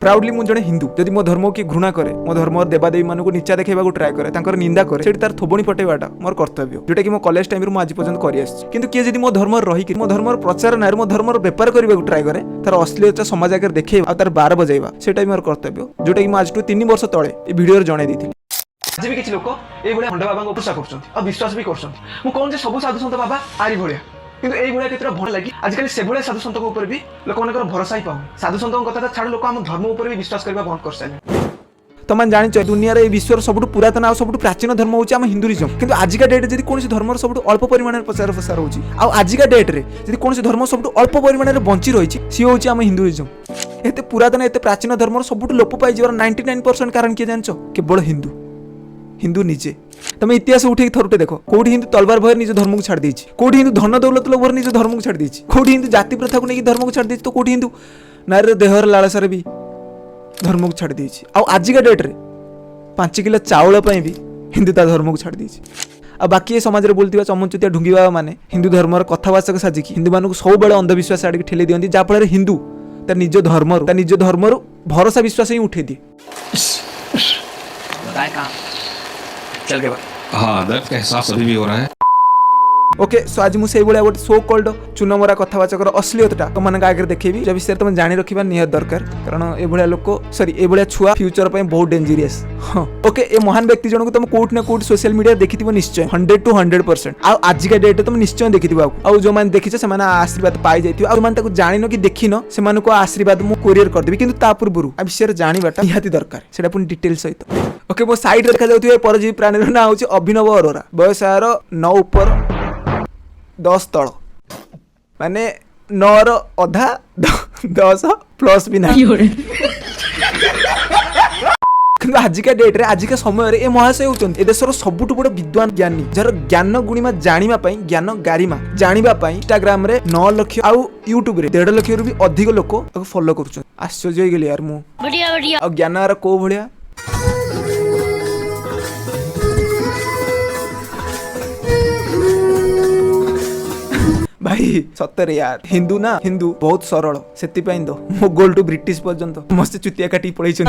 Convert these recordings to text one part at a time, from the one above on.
Proudly मु जने हिंदू जदि मो धर्म की घृणा करे मो धर्म देवादेवी मान को नीचा देखा ट्राए करे तांकर निंदा करे सेठी तार थोबणी पटेवाटा मोर कर्तव्य जोटा कि मो कॉलेज टाइम रु आज पर्यंत करि आछि किंतु किए जदि मो धर्म रही कि मो धर्म प्रचार ना मो धर्म व्यापार करबा ट्राए करे तार अश्लीलता समाज आगे देखे आ तार बार बजाइबा सेटा मोर कर्तव्य जोटा कि मो आज 3 वर्ष तळे ए वीडियो जणे देथिली। आज भी किसी लोक ये भंडा बाबा उपासना कर विश्वास भी कर कौन से सब साधु सत बाबा आरी भाया किंतु ये भाया केतरा भल लगी आजिकल से भाया साधु सत ऊपर भी लोक मान भरोसा ही पाऊँ साधु सत कथा छाड़ लोक आम धर्म उपर भी विश्वास करने बंद कर सारे। तुम जान दुनिया विश्वर सब पुरातन आ सब प्राचीन धर्म होची आम हिंदुइज्म किंतु आजिका डेट जदि कौन धर्म सब अल्प परिमाण प्रचार प्रसार होची आजिका डेट रे जदि कौन धर्म सब अल्प परिमाण बंची रही सी होची आम हिंदुइज्म एते पुरातन एते प्राचीन धर्म सब लोप पाई 99% कारण किए जान केवल हिंदू हिंदू निजे तुम इतिहास उठे थरुटे देखो कौटी हिंदू तलवार भय निज धर्म को छाड़ देछि कौटी हिंदू धन दौलत लोभर निज धर्म को छाड़ देछि कौटी हिंदू जाति प्रथा को नहीं धर्म को छाड़ देछि तो कौटी हिंदू नारी देहर लालसार भी धर्म को छाड़ देछि आजिका डेट रे 5 किलो चाउल भी हिंदू ता धर्म को छाड़ देछि आ बाकी ये समाज रे बोलतिबा चमचुतिया ढुंगीबा माने हिंदू धर्मर कथावाचक साजिकी हिंदू मानक सब बेले अंधविश्वास आड़ ठेली दियंती जा फल हिंदू ता निज धर्म भरोसा विश्वास ही उठे दिए। चल के हाँ दर्द का एहसास अभी भी हो रहा है। ओके सो आज मुझे गोटे सो कॉल्ड चुनमरा कथावाचकर अश्लीलता तुम आगे देखेबी जब विषय तुम जानी रखा निहत दरकार कारण ए लोक सॉरी ए छुआ फ्यूचर पे बहुत डेंजरियस। हाँ ओके ए महान व्यक्ति जनक तुम कोट ना कोट सोशल मीडिया देखि निश्चय 100 to 100% आज का डेट तुम निश्चय देखि जो मैंने देखी से आशीर्वाद पाई जाइए जान कि देखिन से आशीर्वाद मुझे कोरियर करदेवी कि पूर्व आ विषय जानवाटा निहाती दरकार से पुणी डिटेल सहित। ओके मो साइड देखा जाउथि परजीवी प्राणी ना हूँ अभिनव अरोरा बयस 9 ऊपर 10 तल माने 9 रो अधा 10 प्लस भी नहीं किंतु आजिका डेट रे आजिका समय रे ए महाशय होचंती ए देशर सबुठु बड़ विद्वान ज्ञानी जर ज्ञान गुणिमा जानिबा पई ज्ञान गारिमा जानिबा पई इंस्टाग्राम रे 9 लाख आउ यूट्यूब रे 1.5 लाख रु भी अधिक लोक फॉलो करूछन आश्चर्य होई गेली यार मु बढ़िया बढ़िया आ ज्ञान रा को भलिया भाई सତରେ यार हिंदू ना हिंदू बहुत सरल सेति पई दो मोगल टू ब्रिटिश पर्यंत मस्त चुतिया काटी पळैछन।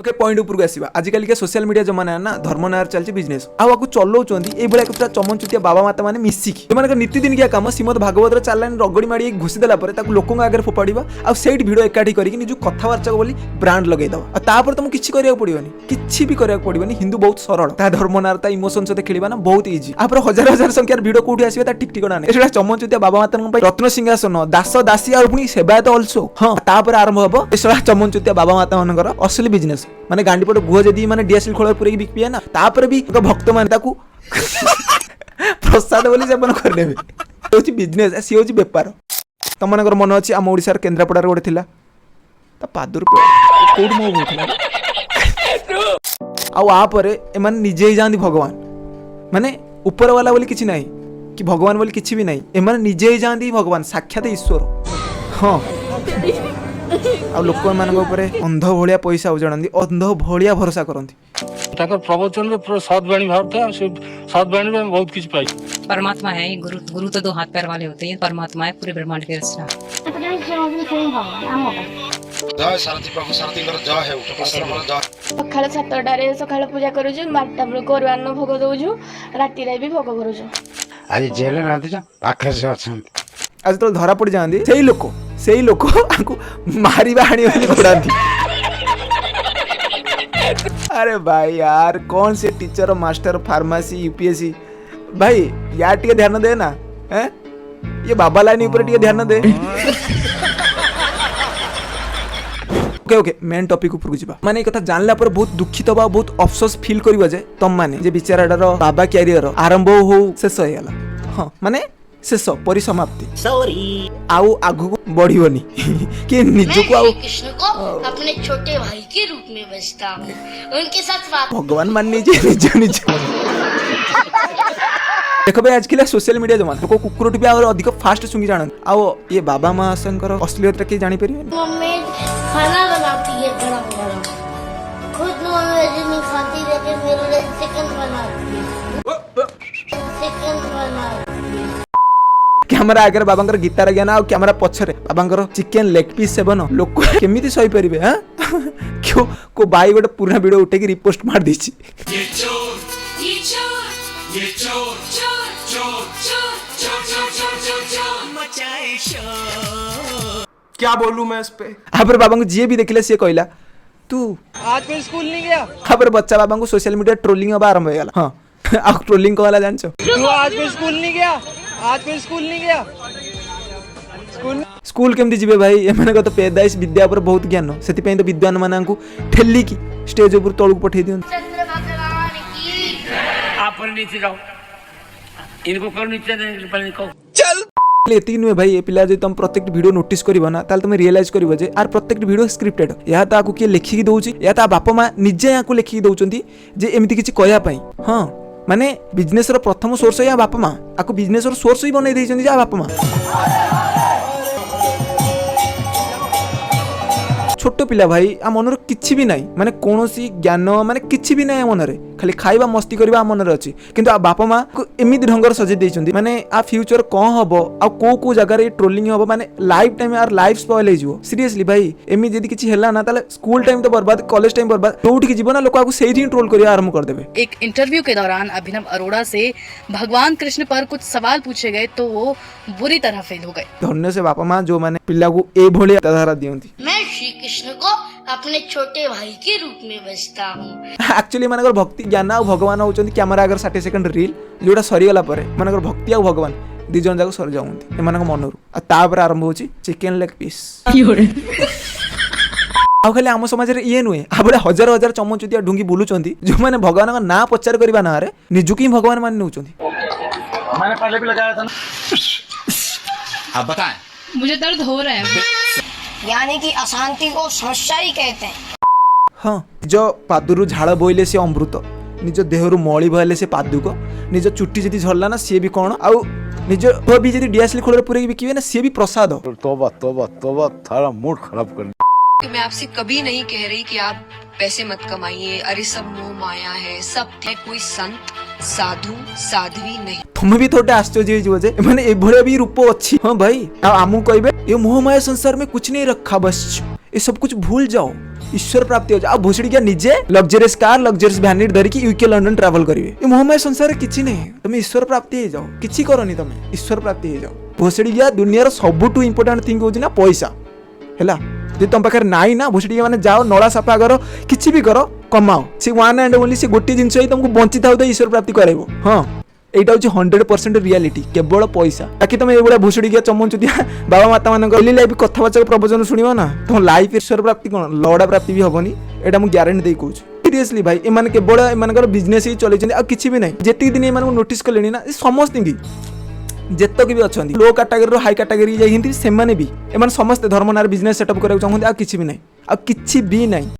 ओके पॉइंट ऊपर आसीबा आजिकल के सोशल मीडिया जमाना ना धर्म नार चलछि बिजनेस आकु चलौचंदी ए बेला पूरा चमनचुतिया बाबा माता माने मिसिकी एमान नीति दिन किया काम श्रीमद भागवत रे चालान रगड़ी माडी घुसी देला परे ताकु लोकन आगे फोपाड़ीबा आ सेट वीडियो एकाठी करिक निजु कथावार्ता बोली ब्रांड लगै दबा आ तापर तुम किछि करिया पड़िबनी किछि भी करिया पड़िबनी हिंदू बहुत सरल ता धर्म नार ता इमोशन सते खेलिबा ना बहुत इजी आ पर हजार हजार संख्यार वीडियो कोठी आसीबा ता टिक टिक ना एटा चमनचुतिया बाबा माता पई रत्न सिंहासन दास दासी आ पुनी सेवायत आल्सो हां तापर आरंभ हबो एसला चमनचुतिया बाबा माता मानकर असली बिजनेस माने गांडी पट गुह जदी माने डीएसएल खोल पुरे बिकपिया ना तापर भी भक्त माने ताकू प्रसाद बोली सेवन करनेबे होची बिजनेस सी होची व्यापार तम मानकर मन अछि हम ओडिसा रे केन्द्रापड़ा रे गोटे थिला ता पादुर कोड मो होथला आ परे एमान निजे ही जांदी भगवान माने ऊपर वाला बोली किछि नाही कि भगवान बोली किछि भी नाही एमान निजे ही जांदी भगवान साक्षात ईश्वर। हां आ लोक मान अंध भलिया पैसा उजाड़ती अंध भलिया भरोसा करती प्रवचन सदवाणी भाव था सदवाणी में बहुत कुछ पाई। परमात्मा है गुरु गुरु तो 2 हाथ पैर वाले होते हैं परमात्मा है पूरे ब्रह्मांड के रचना। जय सारथी प्रभु सारथी कर जय है उपस्थित जय सकाळ 7टा रे सकाळ पूजा करूछु 12टा बेल कोरवान भोग दउछु राती रे भी भोग करूछु। आज जेल राती जा पाखे से अछन आज तो धरा पड़ जांदी सेही लोक आंकु मारिबा हाणी होली पड़ांती। अरे भाई यार कौन से टीचर मास्टर फार्मेसी यूपीएससी भाई यार टिके ध्यान दे ना हैं ये बाबा लाइन ऊपर टिके ध्यान दे। ओके ओके मेन टॉपिक ऊपर जीवा माने कथा जानला पर बहुत दुखित बा बहुत अफसोस फील करिवा जे तम माने जे बिचाराडर बाबा कैरियर आरंभ हो शेष होयला। हां माने शेष परिसमाप्ति सॉरी आउ आगु बढ़िवनी कि निजु को आउ कृष्ण को अपने छोटे भाई के रूप में बसता हूं उनके साथ बात भगवान मान लीजिए निज देखो भाई आजकल सोशल मीडिया जमान लोक कुकुर टी और अधिक फास्ट सुंगी जानन आओ ये बाबा मां शंकर अश्लीलता के जानि परिबे मम्मी खाना बनाती है गरम गरम खुद मम्मी नहीं खाती रहती मेरे लिए चिकन बनाती है चिकन बनाती कैमरा आगे बाबांकर गीतार ज्ञान आ कैमरा पछरे बाबांकर चिकेन लेग पीस सेवन लोक केमिति सही परिबे हां क्यों को बाई गोटे पुराना वीडियो उठे की रिपोस्ट मार दीची। क्या बोलूं मैं इस पे। आप बाबा को जी भी देखले सी कहला तू आज कोई स्कूल नहीं गया। आप बाबा को सोशल मीडिया ट्रोलिंग अब आरंभ हो गला। हां आ ट्रोलिंग को वाला जानछो तू आज कोई स्कूल नहीं गया। आज कोई स्कूल नहीं गया। स्कूल केमती जीवे भाई एमाने तो पैदाइश विद्या पर बहुत ज्ञान सेति तो विद्वान मानू ठेली की स्टेज ऊपर तळक पठे दियन। चंद्र भगवान की आप पर नीचे जाओ, इनको कौन नीचे नहीं पहले को एति नुहे भाई ए पिला जे तुम प्रत्येक वीडियो नोटिस करिबो ना ताल तुम रियलाइज करिबो जे आर प्रत्येक वीडियो स्क्रिप्टेड या ता आकु के लिखि दउची या ता बापा मां निजे आकु लिखि दउचंती जे एमिति किछि कहया पई। हां माने बिजनेस रो प्रथम सोर्स या बापा मां आकु बिजनेस रो सोर्स ही बनै दैचंती जा बापा मां। छोट पिला भाई आ मनर किछि भी नाही माने कोनोसी ज्ञान माने किछि भी नाही मनरे खाली खाइबा मस्ती करबा मनरे अछि किंतु आ बापा मां को एमिति ढंगर सजे दैचंती माने आ फ्यूचर कोन हबो आ को जगह रे ट्रोलिंग हबो माने लाइफ टाइम आर लाइफ स्पॉइल हे जिवो सीरियसली भाई एमि जदी किछि हैला ना ताले स्कूल टाइम तो बर्बाद कॉलेज टाइम बर्बाद जोठी कि जीवन लोक आकु सेही ट्रोल करिया आरंभ कर देबे। एक इंटरव्यू के दौरान अभिनव अरोड़ा से भगवान कृष्ण पर कुछ सवाल पूछे गए तो वो बुरी तरह फेल हो गए। धन्य से बापा मां जो माने पिल्ला को ए भोले आधार दियंती। मैं श्री कृष्ण को अपने छोटे भाई के रूप में बचता हूँ। एक्चुअली मानकर भक्ति ज्ञान आ भगवान होचंती कैमरा अगर 60 सेकंड रील जोटा सरी गला परे मानकर भक्ति आ भगवान दी जन जाक सर जाउंती एमानक मनरु आ तापर आरंभ होची चिकन लेग पीस आ खाली आम समाज रे ये नुहे आ बड़े हजार हजार चमचुतिया ढुंगी बुलुचंती जो माने भगवान का ना प्रचार करबा ना रे निजुकी ही भगवान मान नउचंती। मैंने पहले भी लगाया था ना। अब बताएं मुझे दर्द हो रहा है। यानी कि अशांति को समस्या ही कहते हैं। हाँ जो पादुरु झाड़ बोइले से अमृत निज देहरु मଳି बहले से पादुक निज चुट्टी जदी झरला ना सी भी कौन आउ निज तो भी जदी डीएसएल खोल पुरे बिकिवे ना सी भी प्रसाद। तोबा तोबा तोबा थारा मूड खराब कर। मैं आपसे कभी नहीं कह रही कि आप पैसे मत कमाइए, अरे सब मोह माया है, सब है, कोई संत साधु साध्वी नहीं। तुम भी थोड़े आश्चर्य हो जिवो जे माने ए भरे भी रूप अछि। हां भाई आ आमु कहबे ये मोह माया संसार में कुछ नहीं रखा बस ये सब कुछ भूल जाओ ईश्वर प्राप्ति हो जाओ। भोसड़ी क्या निजे लग्जरियस कार लग्जरियस वैनिटी धरी कि यूके लंडन ट्रैवल करिवे ये मोह माया संसार किछि नहीं तुम ईश्वर प्राप्ति हो जाओ किछि करनी तुम ईश्वर प्राप्ति हो जाओ। भोसड़ी क्या दुनिया रो सबुटु इंपोर्टेंट थिंग होछि ना पैसा हैला जे तुम पाखर नाई ना भोसड़ी माने जाओ नळा सफा करो किछि भी करो कमाओ से वन एंड ओनली से गोटी जिंस ही तुमको बंची थाउ तो ईश्वर प्राप्ति कराइबो। हां एटा होची 100% रियलिटी केवल पैसा ताकि तुम ए बडा भोसड़ी के चमचुदिया बाबा माता मान डेली लाइफ कथावाचक प्रवचन सुनिबो ना तुम लाइफ ईश्वर प्राप्ति कोन लौड़ा प्राप्ति भी हबनी एटा मु ग्यारंटी देई कहूछ। सीरियसली भाई ए माने केवल ए मानकर बिजनेस ही चलै छन आ किछि भी नै जेति दिन ए माने नोटिस करलेनी ना समस्त की जेतक भी अच्छा लो कैटेगरी हाई कैटेगरी जाइंती से भी एमान समस्त धर्म नार बिजनेस सेटअप करके चाहते आ किछि भी नै आ किछि भी नै।